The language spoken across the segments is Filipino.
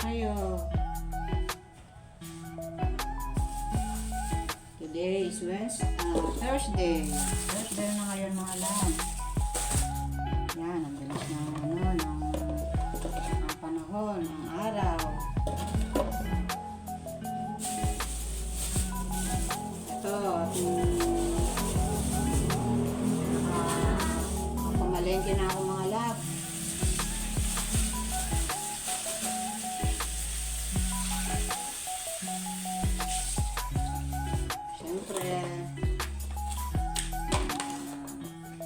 kayo? Today is Thursday. Thursday na ngayon mga alam. Yan, ang bilis ng panahon, ng araw. Ito, pamalengke na ako mga lab. Siyempre,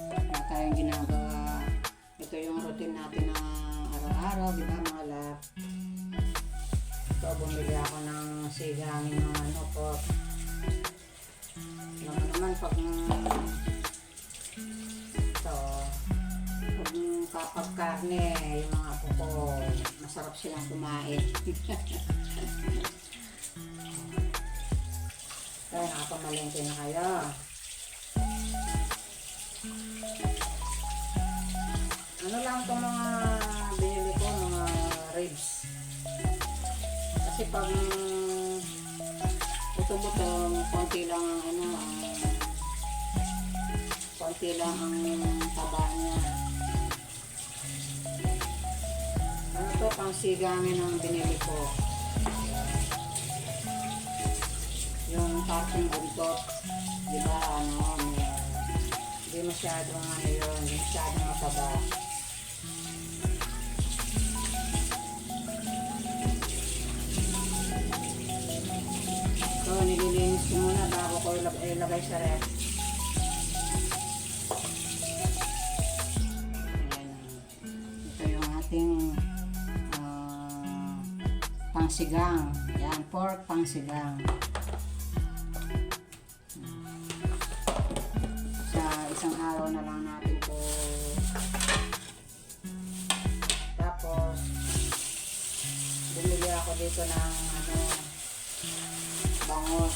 wala tayong ginagawa. Ito yung routine natin na araw-araw, di ba mga lab? Ito, bumili ako ng sigangin ng pork. Naman pag kapag karne, yung mga apo ko, masarap silang kumain. Kaya nakapamalengke na kayo. Ano lang itong mga binili ko, mga ribs. Kasi pag buto-buto, konti lang ang taba niya. Ano to, pang sigangin ang binili ko. Yung parteng buntot, di ba, hindi masyadong hindi masyadong mataba. So, nililinis ko muna bago ko ilagay sa ref. Ito yung ating pangsigang. Yan, pork pangsigang. Isang araw na lang natin po. Tapos bumili ako dito ng bangos.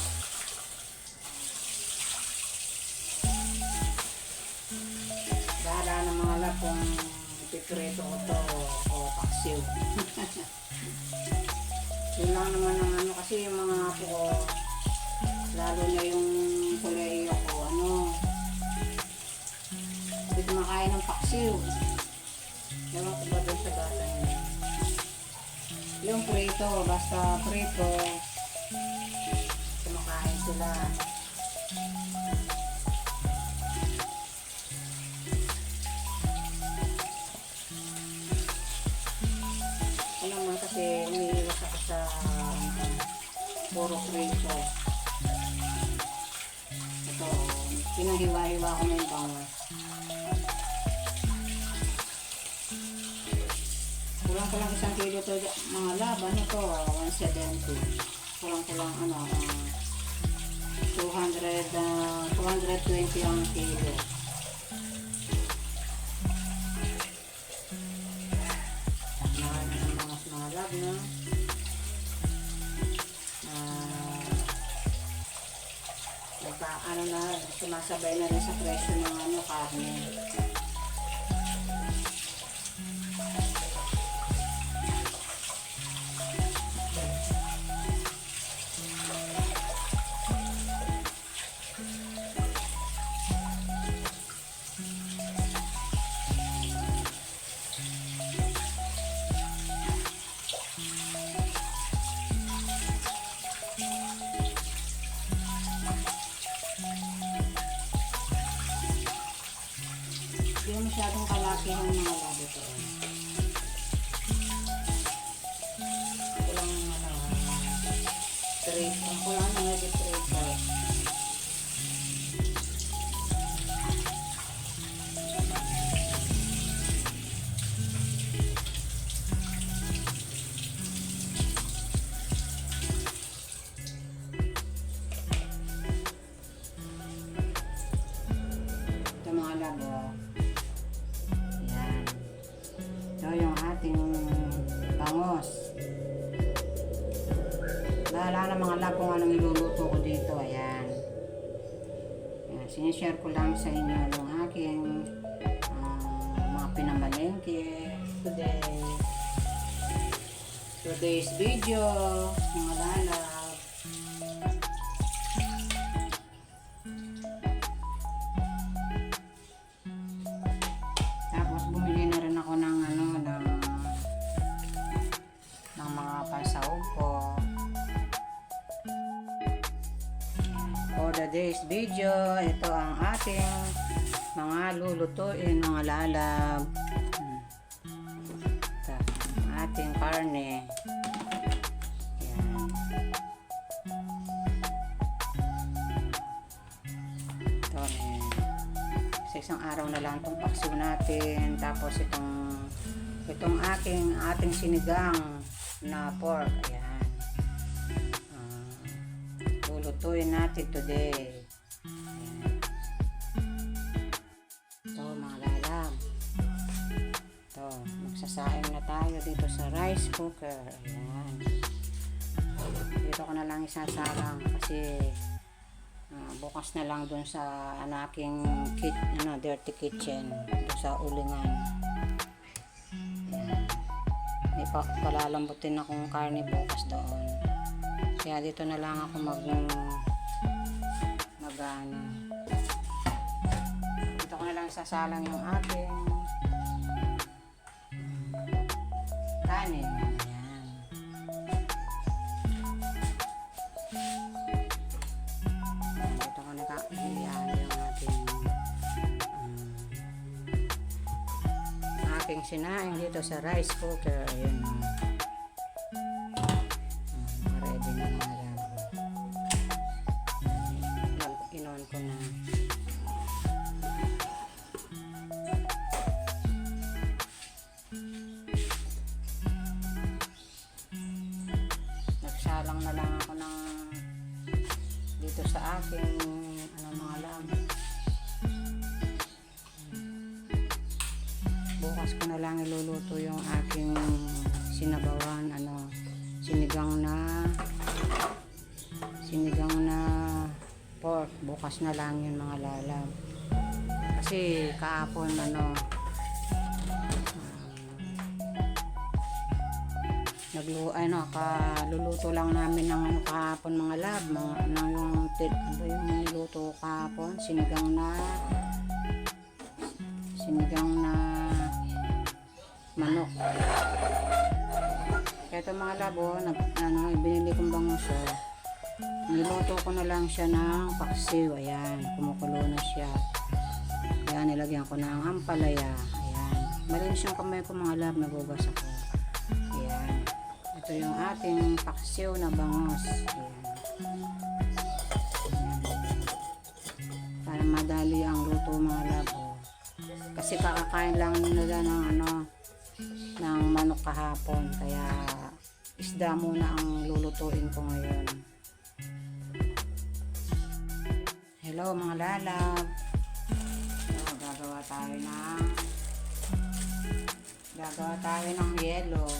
Bahala ng mga lab kung piprito ko to o paksiw. Yun lang naman ang kasi yung mga apo ko, lalo na yung kuleyo ko, hindi kumakain ng paksiw. Ewan ko ba doon sa bata niya. Yung prito, basta prito, kumakain sila. Ano naman kasi umiiwas ako sa puro prito. Ito, pinahiwa-hiwa ko na yung bangos. Kulang ko lang 1 kilo to mga lab, 170. Kulang 220 ang kilo. Mga lab na sumasabay na rin sa presyo ng karne. Hindi masyadong kalaki ang mga labo ito. Kulang straight. Ang kulang na medyo straight part. Ito mga labo. Ito yung ating bangos. Bahala na mga lab kung anong iluluto ko dito. Ayan. Ayan. Sinishare ko lang sa inyo yung aking mga pinamalengke today. today's video, mga lalab. Tapos bumili na rin ako ng mga pansahog ko. For today's video, ito ang ating mga lulutuin, mga lalab. Ito, ang ating karne. Yan. Ito, sa isang araw na lang itong paksiw natin. Tapos itong ating sinigang na pork. Ayan. Lulutuin natin today. Ayan. Ito, mga lalab. Ito, magsasaing na tayo dito sa rice cooker. Ayan. Dito ko na lang isasalang kasi bukas na lang dun sa anaking dirty kitchen dun sa ulingan. Ayan. May palalambutin akong karne bukas doon. Kaya dito na lang ako dito ko na lang sasalang yung ating kanin. Ayan. Dito ko nakakilihan yung aking sinaing dito sa rice cooker. Ayan. Ready na mga labo. Inon ko na. Nagsalang na lang ako dito sa aking mga labo. Bukas ko na lang iluluto yung aking sinabawan, sinigang na pork. Bukas na lang yun, mga lalab. Kasi kahapon kaluluto lang namin ng kahapon, mga lab. Yung niluto kahapon, sinigang na manok. Kaya ito, mga labo, binili kong banguso. Niluto ko na lang siya ng paksiw. Ayan, kumukulo na siya. Kaya nilagyan ko ng ampalaya. Ayan, malinis yung kamay ko, mga lab, nagugas ako. Ayan, ito yung ating paksiw na bangos. Ayan. Para madali ang luto, mga labo. Kasi kakakain lang nila ng manok kahapon, kaya isda muna ang lulutuin ko ngayon. Hello, mga lalab. So, gagawa tayo ng yelo,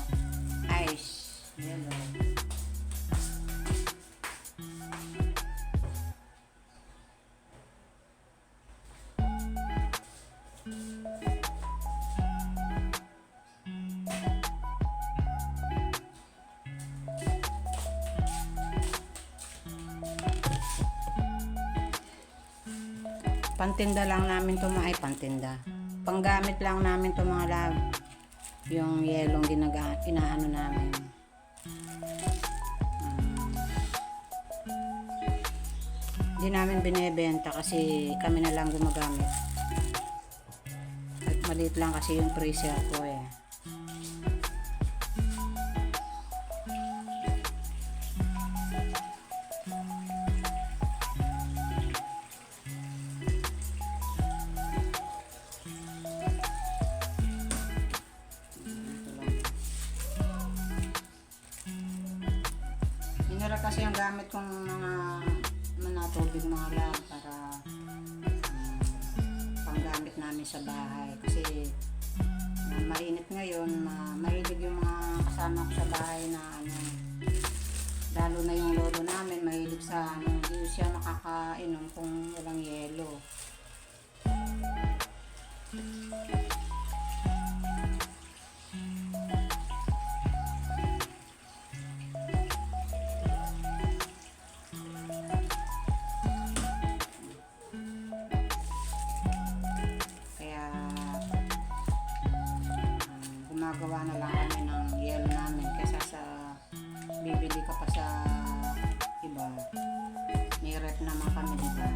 ice yelo. Pantinda lang namin ito, panggamit lang namin ito, mga lab. Yung yelong inaano namin. Hindi namin binebenta kasi kami na lang gumagamit. At maliit lang kasi yung freezer ko eh. Minara kasi ang gamit kong mga tubig, mga lab, para panggamit namin sa bahay. Kasi mainit ngayon, mahilig yung mga kasama ko sa bahay na lalo na yung lolo namin, mahilig sa hindi siya makakainom kung walang yelo. gumagawa na lang kami ng yelo namin kaysa sa bibili ka pa sa iba. May rep naman kami, diba?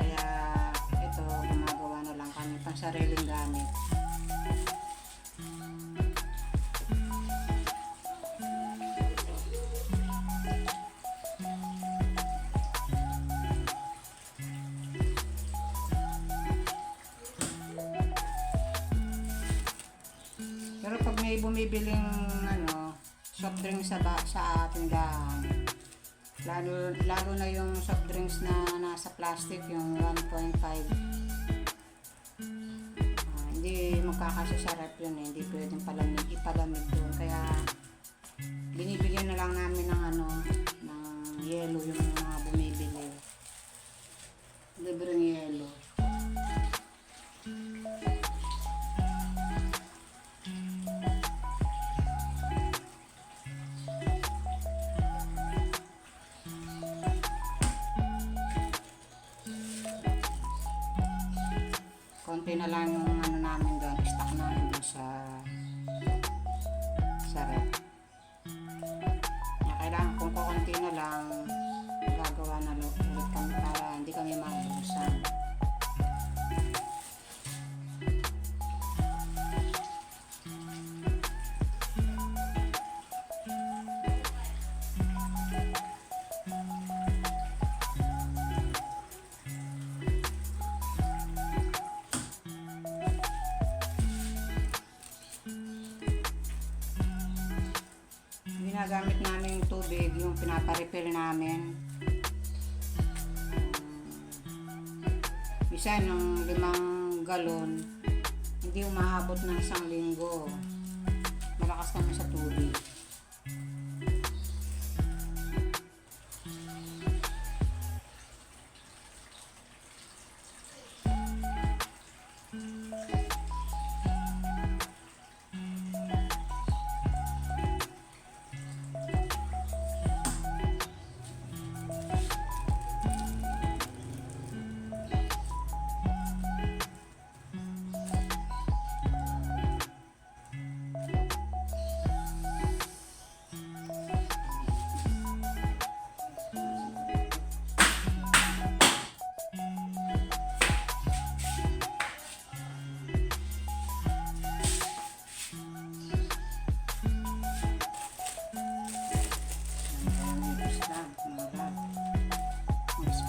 Kaya ito, gumagawa na lang kami pang sariling gamit. Pero pag may bumibiling soft drinks sa tindahan, lalo na yung soft drinks na nasa plastic, yung 1.5, hindi magkakasya sa rep yun eh. Hindi pwedeng ipalamig doon. Kaya binibigyan na lang namin ng ng yelo yung mga bumibili. Libreng yelo. Konti na lang yung namin doon, stock namin doon sa rep. Kaya kailangan kung kukunti na lang, gagawa na ulit kami para hindi kami maubusan. Ginagamit namin yung tubig, yung pinaparefill namin. Isa ng 5 galon, hindi umaabot ng 1 linggo. Malakas kami sa tubig.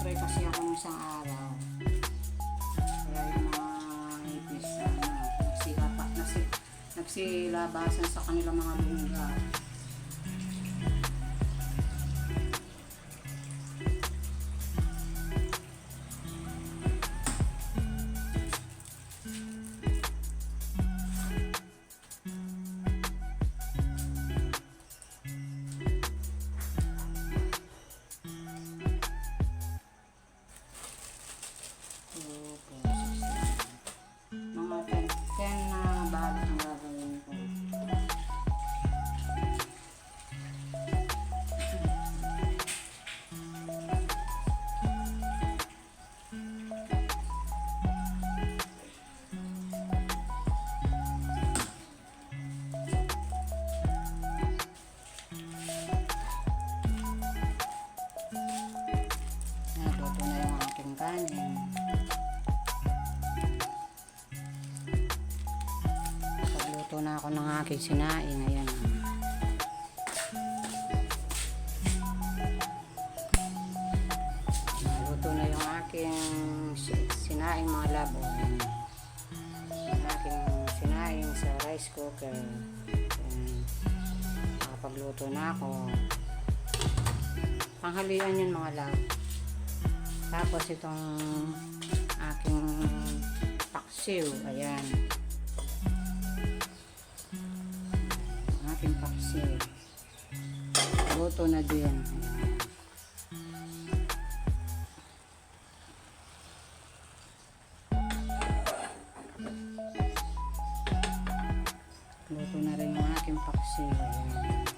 Kasi ako ng isang araw, kaya yung mga ipis nagsilabasan sa kanilang mga lungga. Mga 10 na balot ang gagawin ko. Natuto na yung aking kanin. Luto na ako ng aking sinaing. Ayan. Luto na yung aking sinaing, mga labo. Yung aking sinaing sa rice cooker. Ayan. Nakapagluto na ako. Panghalian yun, mga labo. Tapos itong aking paksiw. Ayan. Aking paksiw. Luto na din. Luto na rin yung aking paksiw. Ayan.